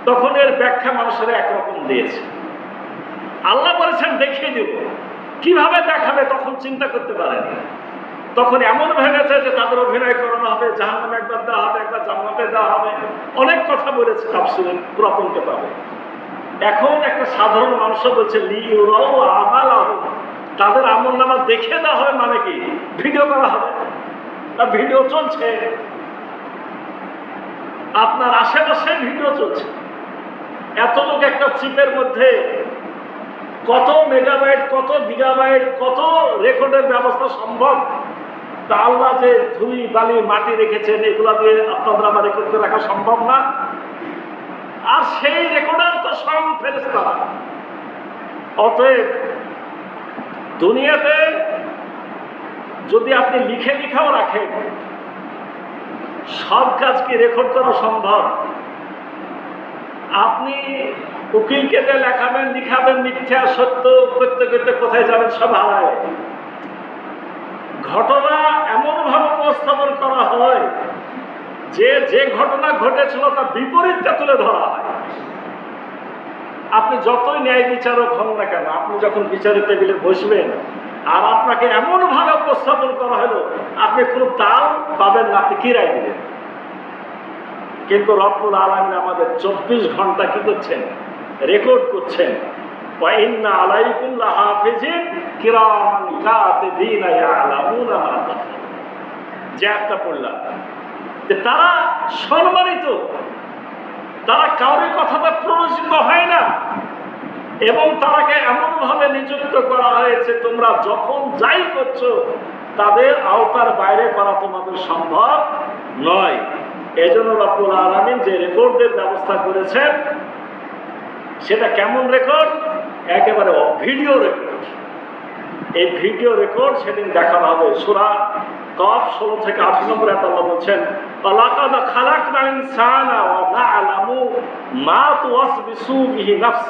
তখন এর ব্যাখ্যা মানুষেরা একরকম দিয়েছে। আল্লাহ বলেছেন দেখিয়ে দেব, কিভাবে দেখাবে তখন চিন্তা করতে পারেনি। তখন এমন ভেবেছে যে তাদের অভিনয় করানো হবে, জাহান্নামে একবার দেওয়া হবে, একবার জান্নাতে দেওয়া হবে, অনেক কথা বলেছে তাফসীরে পুরাতন কিতাবে। এখন একটা সাধারণ মানুষ বলছে লিইউরাউ আমালাহুম, তাদের আমলনামা দেখে দেওয়া হবে, মানে কি ভিডিও করা হবে। আর ভিডিও চলছে, আপনার আশেপাশে ভিডিও চলছে। এত লোক একটা চিপের মধ্যে কত মেগাবাইট, কত গিগাবাইট, কত রেকর্ডের ব্যবস্থা সম্ভব। তা আল্লাহ যে ধুলি বালি মাটি রেখেছেন, এগুলা দিয়ে আপনাদের আমার রেকর্ড করে রাখা সম্ভব না। আর সেই রেকর্ডার তো স্বয়ং ফেরেশতারা। অতএব দুনিয়াতে যদি আপনি লিখে লিখাও রাখেন, সব কাজ কি রেকর্ড করা সম্ভব? আপনি উকিলকে দিয়ে লেখাবেন, লিখাবেন, মিথ্যা সত্য করতে করতে কোথায় যাবেন, সব হারায়। ঘটনা এমন ভাবে উপস্থাপন করা হয় যে যে ঘটনা ঘটেছিল তার বিপরীতটা তুলে ধরা হয়। আপনি যতই ন্যায় বিচারক হন না কেন, আপনি যখন বিচারের টেবিলে বসবেন আর আপনাকে এমন ভাবে উপস্থাপন করা হলো, আপনি কোনো তাল পাবেন না, আপনি কি রায় দিবেন? কিন্তু রব্বুল আলামিন আমাদের 24 ঘন্টা কি করছেন, রেকর্ড করছেন। ওয়া ইন্না আলাইকুম লাহাফিজিন কিরামান কাতিবিনা ইয়ালামুনা মা তাফআলুন, যে একটা পড়লাম যে তারা সম্মানিত, তারা কারোর কথাতে প্ররোচিত হয় না, এবং তারাকে এমনভাবে নিযুক্ত করা হয়েছে তোমরা যখন যাই করছো তাদের আওতার বাইরে করা তোমাদের সম্ভব নয়। এই জন্য রব্বুল আলামিন যে রেকর্ডের ব্যবস্থা করেছেন সেটা কেমন রেকর্ড? একেবারে ভিডিও রেকর্ড। এই ভিডিও রেকর্ড সেদিন দেখানো হবে। সূরা কফ 16 থেকে 18 নম্বর আয়াতে আল্লাহ বলছেন, ওয়ালাকাদ খালাকনাল ইনসানা ওয়া না'লামু মা তুওয়াসবিসু বিহি নাফস।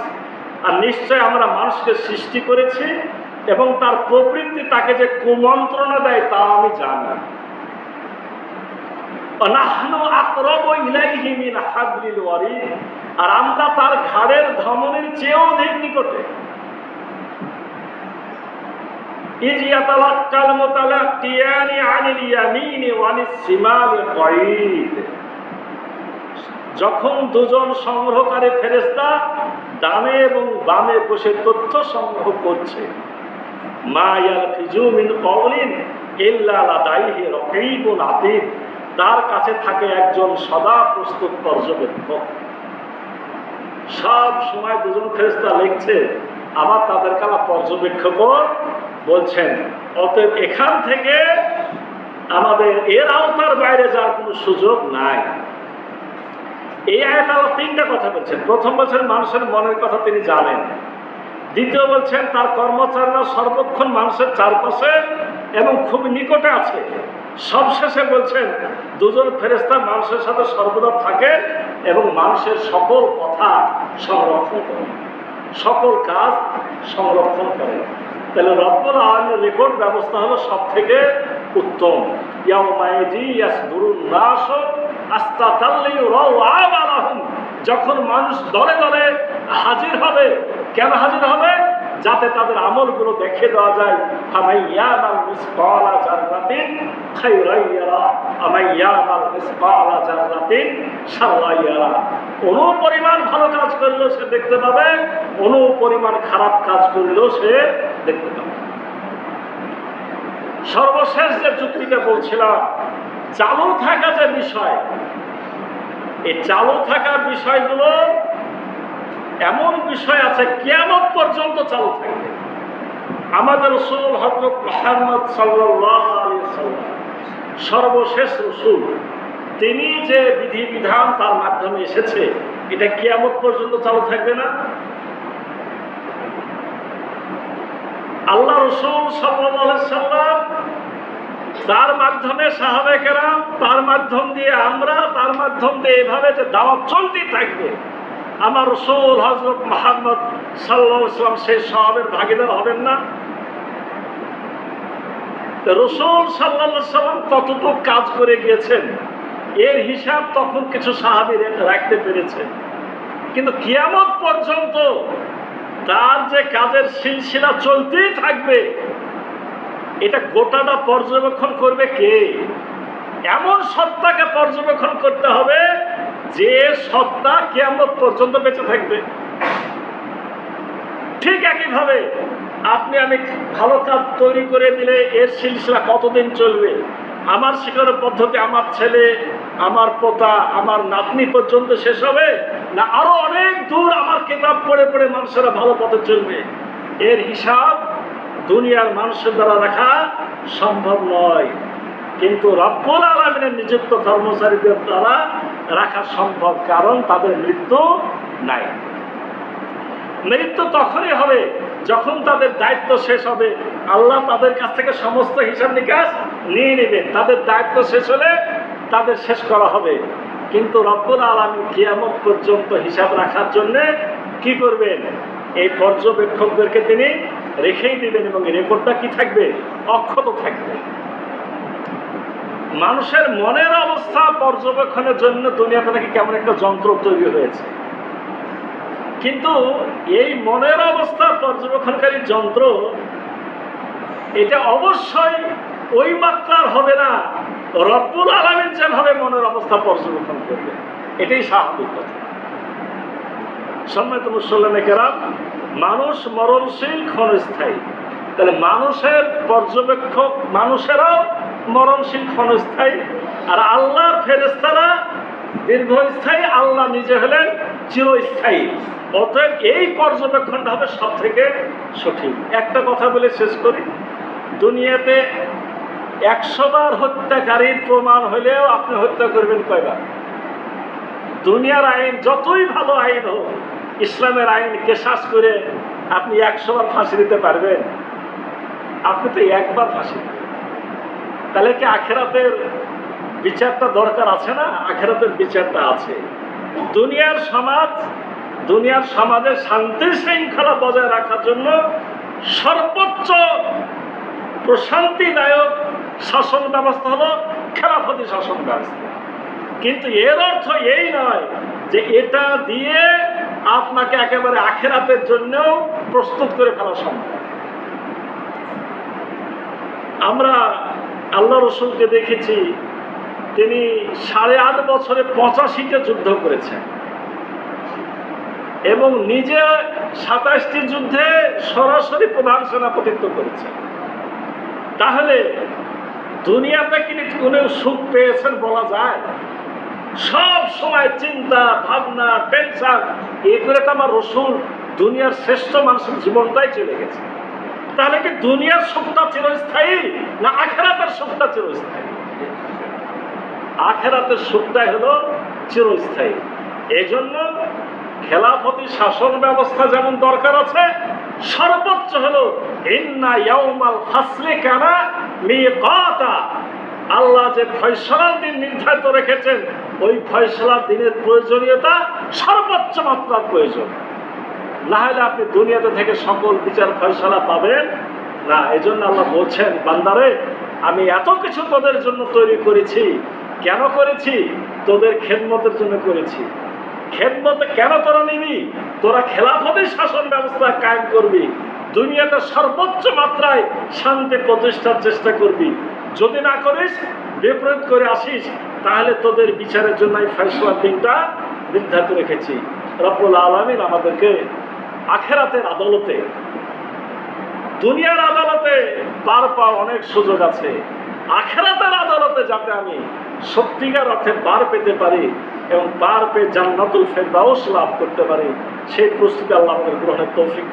আর নিশ্চয় আমরা মানুষকে সৃষ্টি করেছি এবং তার প্রবৃত্তি তাকে যে কুমন্ত্রণা দেয় তা আমি জানি। নাহনু আকরাবু ইলাইহি মিন হাবলিল ওয়ারিদ। আর আমরা তার ঘাড়ের ধমনীর চেয়েও অধিক নিকটে। ইয ইয়াতালাক্কাল মুতালাক্কিয়ানি আনিল ইয়ামিনি ওয়া আনিস শিমালি কঈদ। যখন দুজন সংগ্রহকারী ফেরেশতা ডানে এবং বামে বসে তথ্য সংগ্রহ করছে, মা ইয়ালফিজু মিন কওলিন ইল্লা লাদাইহি রাকীবুন আতীদ। তার কাছে থাকে একজন সদা প্রস্তুত পর্যবেক্ষক। সব সময় দুজন ফেরেশতা লিখছে, আবার তাদের কালা পর্যবেক্ষকও বলছেন। অতএব এখান থেকে আমাদের এর আওতার বাইরে যাওয়ার কোনো সুযোগ নাই। এই আয়াতে আল্লাহ তিনটা কথা বলছেন। প্রথম বলছেন মানুষের মনের কথা তিনি জানেন। দ্বিতীয় বলছেন তার কর্মচারীরা সর্বক্ষণ মানুষের চারপাশে এবং খুব নিকটে আছে। সবশেষে বলছেন দুজন ফেরেশতা মানুষের সাথে সর্বদা থাকে এবং মানুষের সকল কথা সংরক্ষণ করে, সকল কাজ সংরক্ষণ করে। তাহলে রব্বুল আলামিনের রেকর্ড ব্যবস্থা হলো সব থেকে উত্তম। যখন মানুষ দলে দলে হাজির হবে, কেন হাজির হবে? যাতে তাদের আমলগুলো দেখে দেওয়া যায়। অনুপরিমাণ ভালো কাজ করলেও সে দেখতে পাবে, অনুপরিমাণ খারাপ কাজ করলেও সে দেখতে পাবে। সর্বশেষ যে যুক্তিটা বলছিলাম, চালু থাকা যে বিষয়, এই চালু থাকার বিষয়গুলো এমন বিষয় আছে কিয়ামত পর্যন্ত চালু থাকবে। আমাদের রাসূল হযরত মুহাম্মদ সাল্লাল্লাহু আলাইহি ওয়াসাল্লাম সর্বশেষ রাসূল, তিনি যে বিধিবিধান তার মাধ্যমে এসেছে এটা কিয়ামত পর্যন্ত চালু থাকবে না? আল্লাহ রাসূল সাল্লাল্লাহু আলাইহি ওয়াসাল্লাম, তার মাধ্যমে সাহাবায়ে কেরাম, তার মাধ্যম দিয়ে আমরা, তার মাধ্যম দিয়ে এভাবে যে দাওয়াত চলতেই থাকবে। আমার রাসূল হযরত মুহাম্মদ সাল্লাল্লাহু আলাইহি ওয়াসাল্লাম সেই সওয়াবের ভাগীদার হবেন না? রাসূল সাল্লাল্লাহু আলাইহি ওয়াসাল্লাম কতটুকু কাজ করে গিয়েছেন এর হিসাব তখন কিছু সাহাবী রাখতে পেরেছে। কিন্তু কিয়ামত পর্যন্ত তার যে কাজের সিলসিলা চলতেই থাকবে, এটা গোটাটা পর্যবেক্ষণ করবে কে? এমন সত্তাকে পর্যবেক্ষণ করতে হবে যে সত্তা কিয়ামত পর্যন্ত বেঁচে থাকবে। ঠিক একইভাবে আপনি আমি ভালো কাজ তৈরি করে দিলে এর সিলসিলা কতদিন চলবে? আমার শেখানোর পদ্ধতি আমার ছেলে, আমার পোতা, আমার নাতনি পর্যন্ত শেষ হবে, না আরো অনেক দূর আমার কিতাব পড়ে পড়ে মানুষেরা ভালো পথে চলবে? এর হিসাব দুনিয়ার মানুষের দ্বারা রাখা সম্ভব নয়, কিন্তু রব্বুল আলামিনের নিযুক্ত কর্মচারীদের দ্বারা রাখা সম্ভব, কারণ তাদের মৃত্যু নাই। মৃত্যু তখনই হবে যখন তাদের দায়িত্ব শেষ হবে। আল্লাহ তাদের কাছ থেকে সমস্ত হিসাব নিকাশ নিয়ে নেবেন। তাদের দায়িত্ব শেষ হলে তাদের শেষ করা হবে। কিন্তু রব্বুল আলামিন কিয়ামত পর্যন্ত হিসাব রাখার জন্য কি করবেন? এই পর্যবেক্ষকদেরকে তিনি রেখেই দিবেন এবং রেকর্ডটা কি থাকবে? অক্ষত থাকবে। মানুষের মনের অবস্থা পর্যবেক্ষণের জন্য দুনিয়াতে নাকি কেমন একটা যন্ত্র তৈরি হয়েছে, কিন্তু এই মনের অবস্থা পর্যবেক্ষণকারী যন্ত্র এটা অবশ্যই ওই মাত্রার হবে না রব্বুল আলামিন যেভাবে মনের অবস্থা পর্যবেক্ষণ করবে। এটাই স্বাভাবিক কথা। সম্মানিত মুসল্লিনে কেরাম, মানুষ মরণশীল, ক্ষণস্থায়ী। তাহলে মানুষের পর্যবেক্ষক মানুষেরাও মরণশীল, ক্ষণস্থায়ী। আর আল্লাহর ফেরেশতারা দীর্ঘস্থায়ী, আল্লাহ নিজে হলেন চিরস্থায়ী। অতএব এই পর্যবেক্ষণটা হবে সব থেকে সঠিক। একটা কথা বলে শেষ করি, দুনিয়াতে 100 বার হত্যাকারীর প্রমাণ হলেও আপনি হত্যা করবেন কয়বার? দুনিয়ার আইন যতই ভালো আইন হোক, ইসলামের আইন কেসাস করে আপনি 100 বার ফাঁসি দিতে পারবেন? আপনি তো একবার ফাঁসি দিবেন। তাহলে কি আখেরাতের বিচারটা দরকার আছে না? আখেরাতের বিচারটা আছে। দুনিয়ার সমাজে শান্তি শৃঙ্খলা বজায় রাখার জন্য সর্বোচ্চ প্রশান্তিদায়ক শাসন ব্যবস্থা হলো খেলাফতি শাসন ব্যবস্থা। কিন্তু এর অর্থ এই নয় যে এটা দিয়ে আপনাকে একেবারে আখেরাতের জন্য প্রস্তুত করে ফেলা সম্ভব। আমরা আল্লাহ রসুলকে দেখেছি, তিনি 8.5 বছরে 85টা যুদ্ধ করেছেন এবং নিজে 27টি যুদ্ধে সরাসরি প্রধান সেনাপতিত্ব করেছেন। তাহলে দুনিয়াতে কি কোনো সুখ পেয়েছেন বলা যায়? সব সময় চিন্তা ভাবনা টেনশন এই করে তো আমার রসুল দুনিয়ার শ্রেষ্ঠ মানুষের জীবনটাই চলে গেছে। তাহলে কি দুনিয়ার সুখটা চিরস্থায়ী না আখেরাতের সুখটা চিরস্থায়ী? আখেরাতের সুখটাই হলো চিরস্থায়ী। এই জন্য খেলাফতি শাসন ব্যবস্থা যেমন দরকার আছে, সর্বোচ্চ হলো ইন্না ইয়াউমাল ফাসলি কানা মিকাতা। আল্লাহ যে ফয়সালার দিন নির্ধারিত রেখেছেন, ওই ফয়সালার দিনের প্রয়োজনীয়তা সর্বোচ্চ মাত্রার প্রয়োজন। না হলে আপনি দুনিয়াতে থেকে সকল বিচার ফয়সালা পাবেন না। এই জন্য আল্লাহ বলছেন, বান্দারে আমি এত কিছু তোদের জন্য তৈরি করেছি। কেন করেছি? তোদের খেদমতের জন্য করেছি। খেদমতে কেন তোরা নিবি? তোরা খেলাফতি শাসন ব্যবস্থা কায়েম করবি, দুনিয়াতে সর্বোচ্চ মাত্রায় শান্তি প্রতিষ্ঠার চেষ্টা করবি। যদি না করিস, বিপরীত করে আসিস, তাহলে তোদের বিচারের জন্য এই ফয়সালার দিনটা নির্ধারিত রেখেছি। রব্বুল আলামিন আমাদেরকে আখেরাতের আদালতে, দুনিয়ার আদালতে পার পাওয়ার অনেক সুযোগ আছে, আখেরাতের আদালতে যাতে আমি সত্যিকার অর্থে পার পেতে পারি এবং পার পেয়ে জান্নাতুল ফেরদাউস লাভ করতে পারি, সেই প্রস্তুতি আল্লাহ আমাদের গ্রহণের তৌফিক দান।